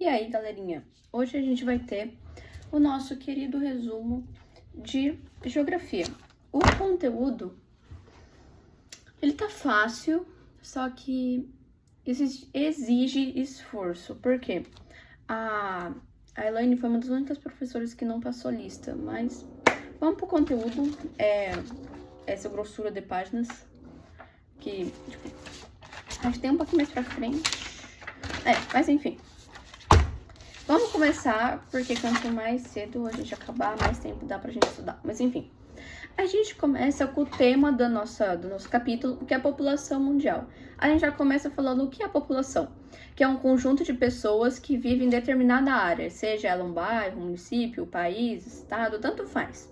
E aí, galerinha? Hoje a gente vai ter o nosso querido resumo de geografia. O conteúdo, ele tá fácil, só que exige esforço. Por quê? A Elaine foi uma das únicas professoras que não passou lista, mas vamos pro conteúdo. Essa grossura de páginas, que tipo, a gente tem um pouquinho mais pra frente. Mas enfim. Vamos começar, porque quanto mais cedo a gente acabar, mais tempo dá pra gente estudar. Mas enfim, a gente começa com o tema do nosso capítulo, que é a população mundial. A gente já começa falando o que é a população, que é um conjunto de pessoas que vivem em determinada área, seja ela um bairro, um município, país, estado, tanto faz.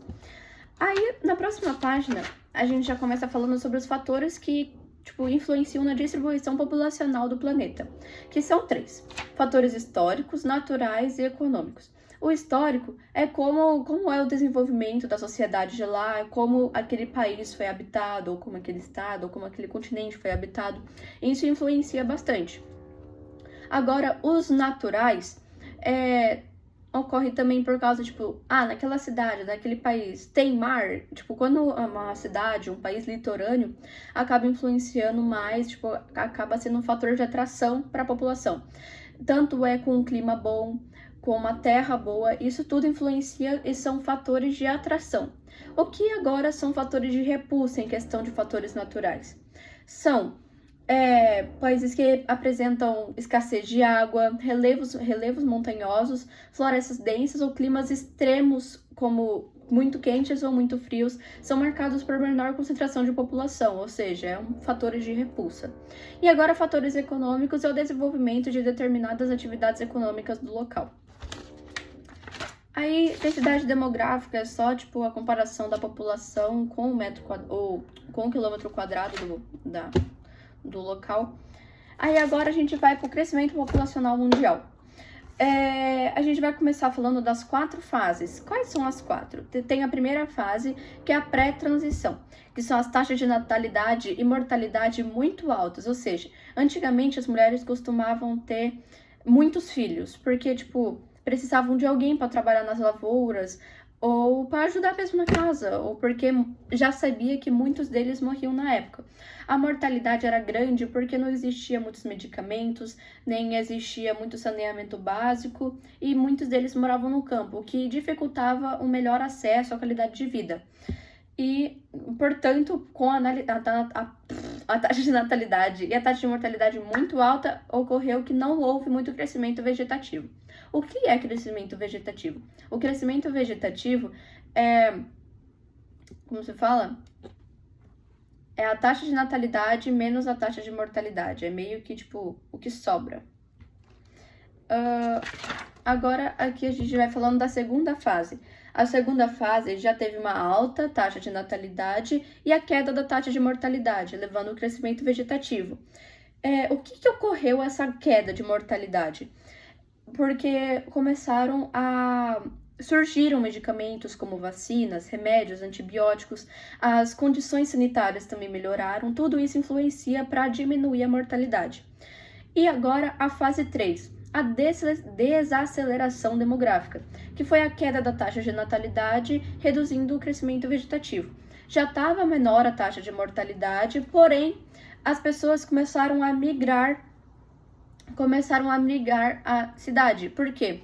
Aí, na próxima página, a gente já começa falando sobre os fatores que influenciam na distribuição populacional do planeta, que são 3: fatores históricos, naturais e econômicos. O histórico é como é o desenvolvimento da sociedade de lá, como aquele país foi habitado, ou como aquele estado, ou como aquele continente foi habitado. Isso influencia bastante. Agora, os naturais ocorre também por causa, naquela cidade, naquele país, tem mar. Quando uma cidade, um país litorâneo, acaba influenciando mais, acaba sendo um fator de atração para a população. Tanto é com um clima bom, com uma terra boa, isso tudo influencia e são fatores de atração. O que agora são fatores de repulsa em questão de fatores naturais? São países que apresentam escassez de água, relevos montanhosos, florestas densas ou climas extremos, como muito quentes ou muito frios, são marcados por menor concentração de população, ou seja, fatores de repulsa. E agora, fatores econômicos é o desenvolvimento de determinadas atividades econômicas do local. Aí, densidade demográfica é só a comparação da população com o quilômetro quadrado do local. Aí agora a gente vai para o crescimento populacional mundial. A gente vai começar falando das 4 fases. Quais são as 4? Tem a primeira fase, que é a pré-transição, que são as taxas de natalidade e mortalidade muito altas. Ou seja, antigamente as mulheres costumavam ter muitos filhos, porque, precisavam de alguém para trabalhar nas lavouras, ou para ajudar mesmo na casa, ou porque já sabia que muitos deles morriam na época. A mortalidade era grande porque não existia muitos medicamentos, nem existia muito saneamento básico, e muitos deles moravam no campo, o que dificultava um melhor acesso à qualidade de vida. E, portanto, com a taxa de natalidade e a taxa de mortalidade muito alta, ocorreu que não houve muito crescimento vegetativo. O que é crescimento vegetativo? O crescimento vegetativo como se fala? É a taxa de natalidade menos a taxa de mortalidade. É meio que, o que sobra. Agora, aqui a gente vai falando da segunda fase. A segunda fase já teve uma alta taxa de natalidade e a queda da taxa de mortalidade, levando ao crescimento vegetativo. O que ocorreu essa queda de mortalidade? Porque começaram a surgiram medicamentos como vacinas, remédios, antibióticos, as condições sanitárias também melhoraram, tudo isso influencia para diminuir a mortalidade. E agora a fase 3, a desaceleração demográfica, que foi a queda da taxa de natalidade, reduzindo o crescimento vegetativo. Já estava menor a taxa de mortalidade, porém as pessoas começaram a migrar à cidade. Por quê?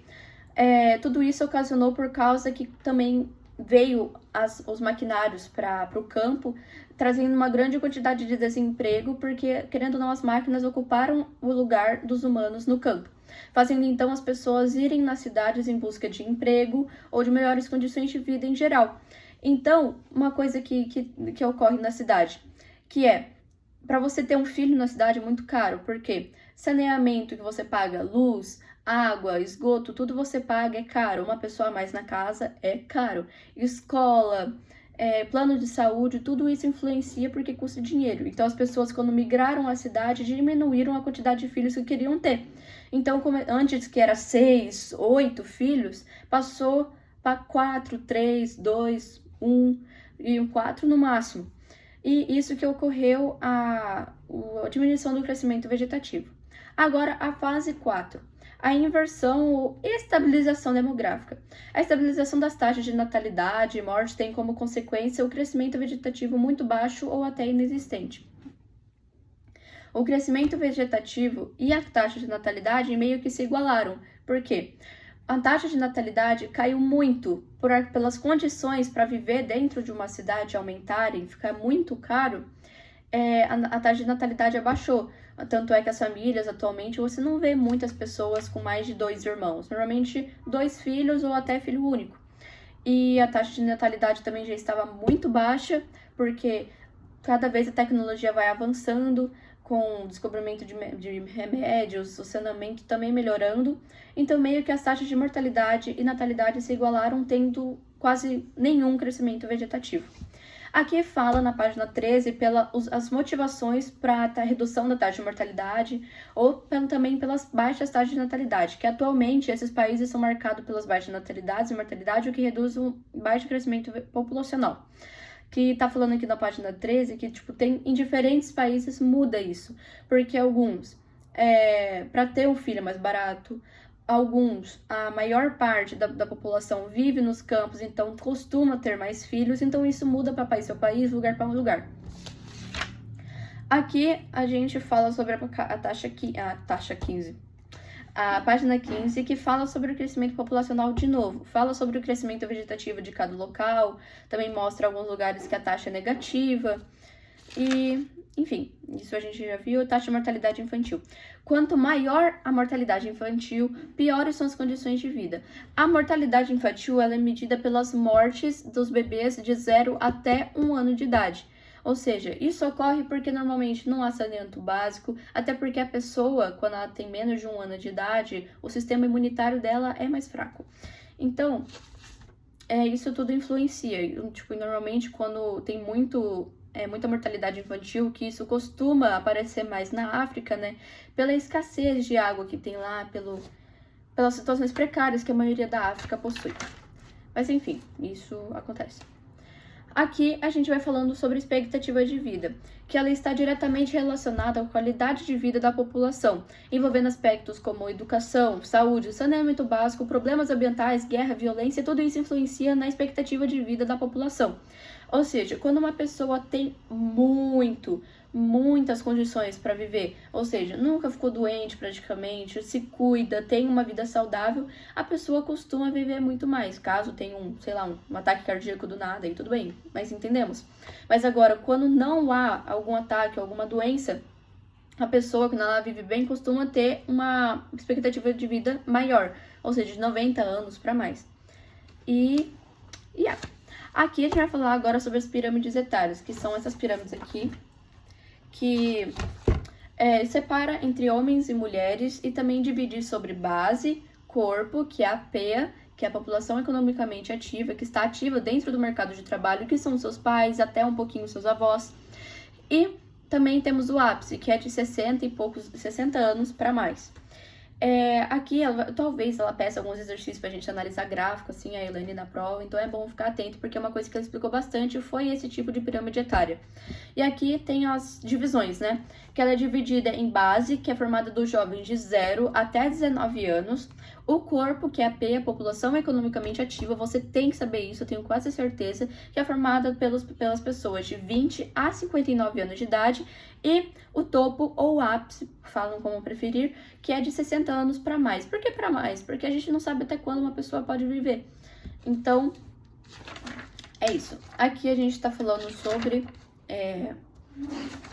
Tudo isso ocasionou por causa que também veio os maquinários para o campo, trazendo uma grande quantidade de desemprego, porque, querendo ou não, as máquinas ocuparam o lugar dos humanos no campo, fazendo então as pessoas irem nas cidades em busca de emprego ou de melhores condições de vida em geral. Então, uma coisa que ocorre na cidade, que para você ter um filho na cidade é muito caro, porque saneamento que você paga, luz, água, esgoto, tudo você paga, é caro. Uma pessoa a mais na casa é caro. Escola, plano de saúde, tudo isso influencia porque custa dinheiro. Então as pessoas, quando migraram à cidade, diminuíram a quantidade de filhos que queriam ter. Então, antes que era 6, 8 filhos, passou para 4, 3, 2, 1 e 4 no máximo. E isso que ocorreu a diminuição do crescimento vegetativo. Agora, a fase 4. a inversão ou estabilização demográfica. A estabilização das taxas de natalidade e morte tem como consequência o crescimento vegetativo muito baixo ou até inexistente. O crescimento vegetativo e a taxa de natalidade meio que se igualaram. Por quê? A taxa de natalidade caiu muito pelas condições para viver dentro de uma cidade aumentarem, ficar muito caro, a taxa de natalidade abaixou. Tanto é que as famílias, atualmente, você não vê muitas pessoas com mais de 2 irmãos. Normalmente, 2 filhos ou até filho único. E a taxa de natalidade também já estava muito baixa, porque cada vez a tecnologia vai avançando, com o descobrimento de remédios, o saneamento também melhorando. Então, meio que as taxas de mortalidade e natalidade se igualaram, tendo quase nenhum crescimento vegetativo. Aqui fala na página 13 as motivações para a redução da taxa de mortalidade ou também pelas baixas taxas de natalidade, que atualmente esses países são marcados pelas baixas natalidades e mortalidade, o que reduz o baixo crescimento populacional. Que tá falando aqui na página 13 que, tem em diferentes países muda isso, porque alguns, para ter um filho é mais barato, alguns, a maior parte da população vive nos campos, então costuma ter mais filhos, então isso muda para país, seu país, lugar para lugar. Aqui a gente fala sobre a taxa 15. A página 15, que fala sobre o crescimento populacional de novo. Fala sobre o crescimento vegetativo de cada local, também mostra alguns lugares que a taxa é negativa. E, enfim, isso a gente já viu. Taxa de mortalidade infantil. Quanto maior a mortalidade infantil, piores são as condições de vida. A mortalidade infantil ela é medida pelas mortes dos bebês de 0 até 1 ano de idade. Ou seja, isso ocorre porque normalmente não há saneamento básico, até porque a pessoa, quando ela tem menos de 1 ano de idade, o sistema imunitário dela é mais fraco. Então, isso tudo influencia. Normalmente quando tem muita mortalidade infantil, que isso costuma aparecer mais na África, né? Pela escassez de água que tem lá, pelas situações precárias que a maioria da África possui. Mas enfim, isso acontece. Aqui a gente vai falando sobre expectativa de vida, que ela está diretamente relacionada à qualidade de vida da população, envolvendo aspectos como educação, saúde, saneamento básico, problemas ambientais, guerra, violência, tudo isso influencia na expectativa de vida da população. Ou seja, quando uma pessoa tem muitas condições para viver, ou seja, nunca ficou doente praticamente, se cuida, tem uma vida saudável, a pessoa costuma viver muito mais, caso tenha um ataque cardíaco do nada, e tudo bem, mas entendemos. Mas agora, quando não há algum ataque, alguma doença, a pessoa, quando ela vive bem, costuma ter uma expectativa de vida maior, ou seja, de 90 anos para mais. Aqui a gente vai falar agora sobre as pirâmides etárias, que são essas pirâmides aqui, que separa entre homens e mulheres e também divide sobre base, corpo, que é a PEA, que é a população economicamente ativa, que está ativa dentro do mercado de trabalho, que são seus pais, até um pouquinho seus avós. E também temos o ápice, que é de 60 anos para mais. Aqui, talvez ela peça alguns exercícios pra gente analisar gráfico, assim, a Elaine na prova, então é bom ficar atento, porque uma coisa que ela explicou bastante foi esse tipo de pirâmide etária. E aqui tem as divisões, né? Que ela é dividida em base, que é formada dos jovens de 0 até 19 anos, o corpo, que é a P, a população economicamente ativa, você tem que saber isso, eu tenho quase certeza, que é formada pelas pessoas de 20 a 59 anos de idade, e o topo ou ápice, falam como preferir, que é de 60 anos para mais. Por que para mais? Porque a gente não sabe até quando uma pessoa pode viver. Então, é isso. Aqui a gente está falando sobre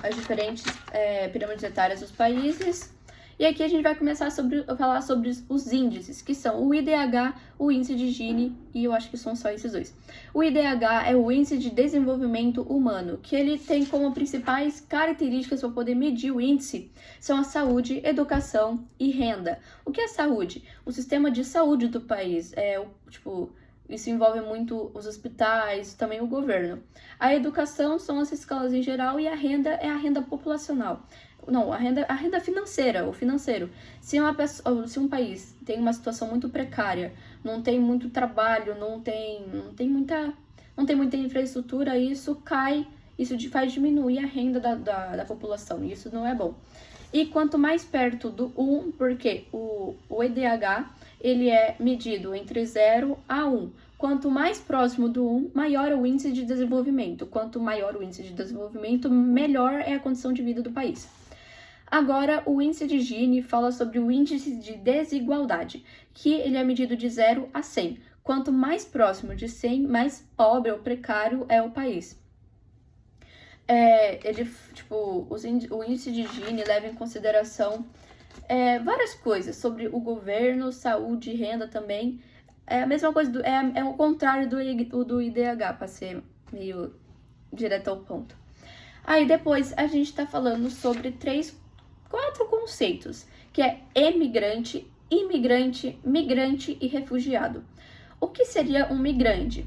as diferentes pirâmides etárias dos países. E aqui a gente vai começar a falar sobre os índices, que são o IDH, o índice de Gini, e eu acho que são só esses dois. O IDH é o índice de desenvolvimento humano, que ele tem como principais características para poder medir o índice, são a saúde, educação e renda. O que é saúde? O sistema de saúde do país, isso envolve muito os hospitais, também o governo. A educação são as escolas em geral e a renda é a renda populacional. Não, a renda financeira, o financeiro. Se um país tem uma situação muito precária, não tem muito trabalho, não tem muita infraestrutura, isso faz diminuir a renda da população, e isso não é bom. E quanto mais perto do 1, porque o IDH, ele é medido entre 0 a 1. Quanto mais próximo do 1, maior é o índice de desenvolvimento. Quanto maior o índice de desenvolvimento, melhor é a condição de vida do país. Agora, o índice de Gini fala sobre o índice de desigualdade, que ele é medido de 0 a 100. Quanto mais próximo de 100, mais pobre ou precário é o país. O índice de Gini leva em consideração várias coisas sobre o governo, saúde e renda também. É a mesma coisa, é o contrário do IDH, para ser meio direto ao ponto. Aí depois a gente tá falando sobre 4 conceitos, que é emigrante, imigrante, migrante e refugiado. O que seria um migrante?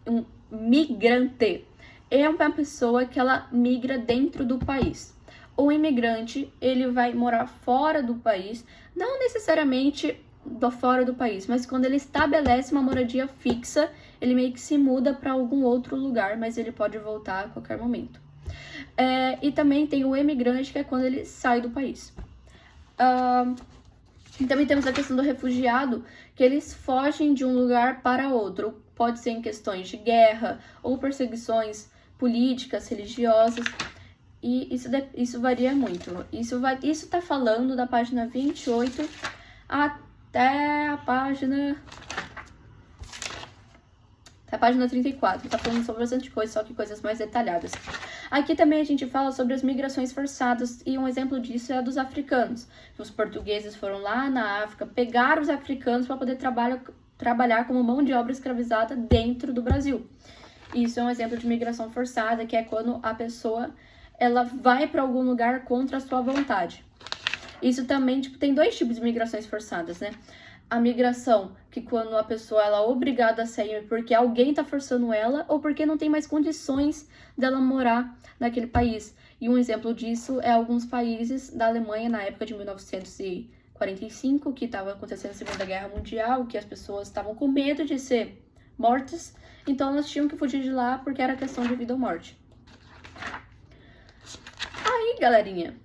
Um migrante é uma pessoa que ela migra dentro do país. O imigrante, ele vai morar fora do país, não necessariamente fora do país, mas quando ele estabelece uma moradia fixa, ele meio que se muda para algum outro lugar, mas ele pode voltar a qualquer momento. E também tem o emigrante, que é quando ele sai do país. E também temos a questão do refugiado, que eles fogem de um lugar para outro. Pode ser em questões de guerra ou perseguições políticas, religiosas. E isso varia muito. Isso tá falando da página 28 até a página 34. Tá falando sobre bastante coisa, só que coisas mais detalhadas. Aqui também a gente fala sobre as migrações forçadas, e um exemplo disso é a dos africanos. Os portugueses foram lá na África, pegaram os africanos para poder trabalhar como mão de obra escravizada dentro do Brasil. Isso é um exemplo de migração forçada, que é quando a pessoa ela vai para algum lugar contra a sua vontade. Isso também, tem 2 tipos de migrações forçadas, né? A migração, que quando a pessoa ela é obrigada a sair porque alguém tá forçando ela ou porque não tem mais condições dela morar naquele país. E um exemplo disso é alguns países da Alemanha na época de 1945, que estava acontecendo a Segunda Guerra Mundial, que as pessoas estavam com medo de ser mortas, então elas tinham que fugir de lá porque era questão de vida ou morte. Aí, galerinha,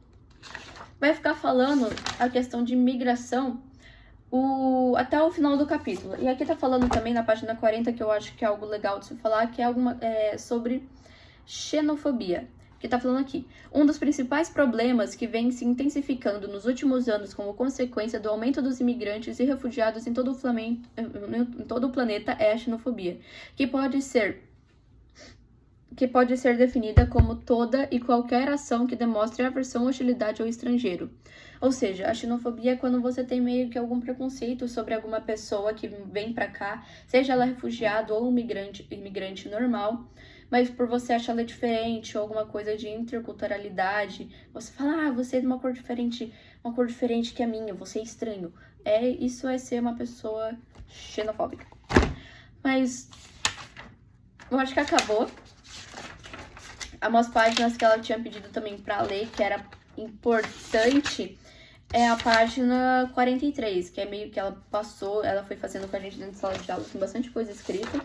vai ficar falando a questão de migração até o final do capítulo. E aqui tá falando também na página 40, que eu acho que é algo legal de se falar, que é sobre xenofobia. Que tá falando aqui: um dos principais problemas que vem se intensificando nos últimos anos como consequência do aumento dos imigrantes e refugiados em todo o planeta é a xenofobia, que pode ser definida como toda e qualquer ação que demonstre aversão ou hostilidade ao estrangeiro. Ou seja, a xenofobia é quando você tem meio que algum preconceito sobre alguma pessoa que vem pra cá, seja ela refugiado ou imigrante normal, mas por você achar ela diferente ou alguma coisa de interculturalidade, você fala, você é de uma cor diferente que a minha, você é estranho. Isso é ser uma pessoa xenofóbica. Mas eu acho que acabou. Umas páginas que ela tinha pedido também pra ler, que era importante, é a página 43, que é meio que ela foi fazendo com a gente dentro de sala de aula, com bastante coisa escrita.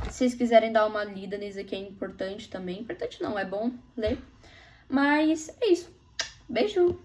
Se vocês quiserem dar uma lida nisso aqui, é importante também. Importante não, é bom ler. Mas é isso. Beijo!